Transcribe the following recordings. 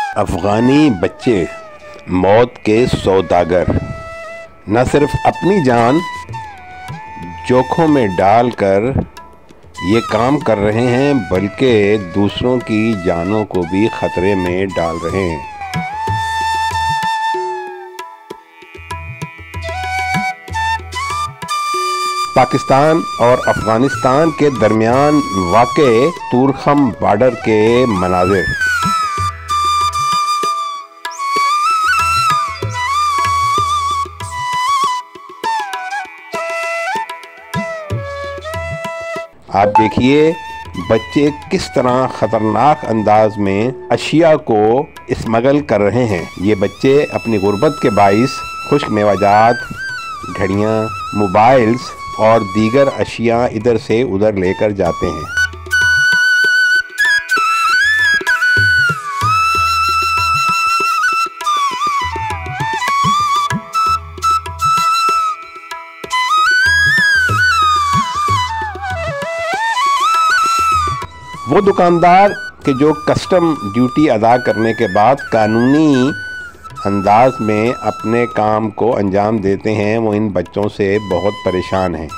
अफ़गानी बच्चे मौत के सौदागर न सिर्फ अपनी जान जोखों में डालकर ये काम कर रहे हैं बल्कि दूसरों की जानों को भी ख़तरे में डाल रहे हैं। पाकिस्तान और अफ़गानिस्तान के दरमियान वाक़े तूरखम बॉर्डर के मनाज़िर। आप देखिए बच्चे किस तरह ख़तरनाक अंदाज में अशिया को स्मगल कर रहे हैं। ये बच्चे अपनी गुर्बत के बाइस खुश्क मेवाजात, घड़ियाँ, मोबाइल्स और दीगर अशिया इधर से उधर लेकर जाते हैं। वो दुकानदार के जो कस्टम ड्यूटी अदा करने के बाद कानूनी अंदाज में अपने काम को अंजाम देते हैं, वो इन बच्चों से बहुत परेशान हैं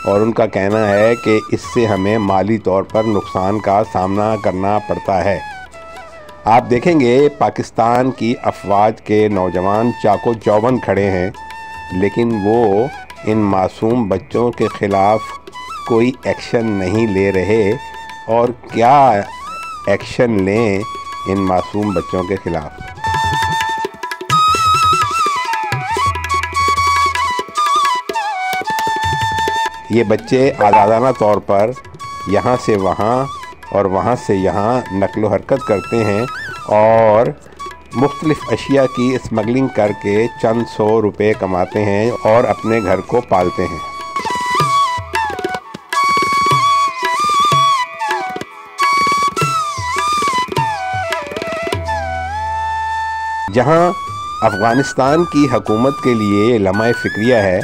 और उनका कहना है कि इससे हमें माली तौर पर नुकसान का सामना करना पड़ता है। आप देखेंगे पाकिस्तान की अफवाज के नौजवान चाको चौबंद खड़े हैं, लेकिन वो इन मासूम बच्चों के ख़िलाफ़ कोई एक्शन नहीं ले रहे। और क्या एक्शन लें इन मासूम बच्चों के ख़िलाफ़। ये बच्चे आज़ादाना तौर पर यहाँ से वहाँ और वहाँ से यहाँ नकलो हरकत करते हैं और मुख्तलिफ़ अशिया की स्मगलिंग करके चंद सौ रुपये कमाते हैं और अपने घर को पालते हैं। जहाँ अफ़गानिस्तान की हुकूमत के लिए लम्हा फ़िक्रिया है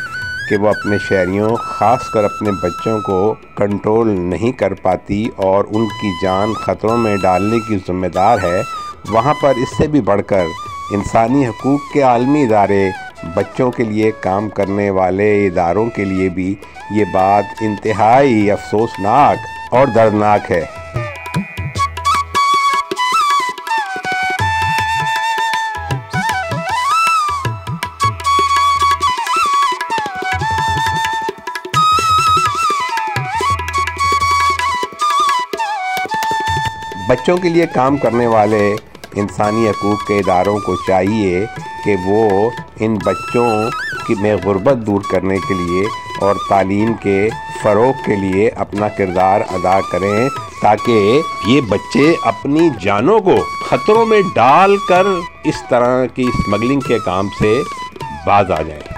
कि वो अपने शहरियों ख़ासकर अपने बच्चों को कंट्रोल नहीं कर पाती और उनकी जान ख़तरों में डालने की ज़िम्मेदार है, वहाँ पर इससे भी बढ़कर इंसानी हकूक़ के आलमी इदारे, बच्चों के लिए काम करने वाले इदारों के लिए भी ये बात इंतहाई अफसोसनाक और दर्दनाक है। बच्चों के लिए काम करने वाले इंसानी हकूक़ के इदारों को चाहिए कि वो इन बच्चों की में गुर्बत दूर करने के लिए और तालीम के फ़रोग़ के लिए अपना किरदार अदा करें, ताकि ये बच्चे अपनी जानों को ख़तरों में डाल कर इस तरह की स्मगलिंग के काम से बाज आ जाएं।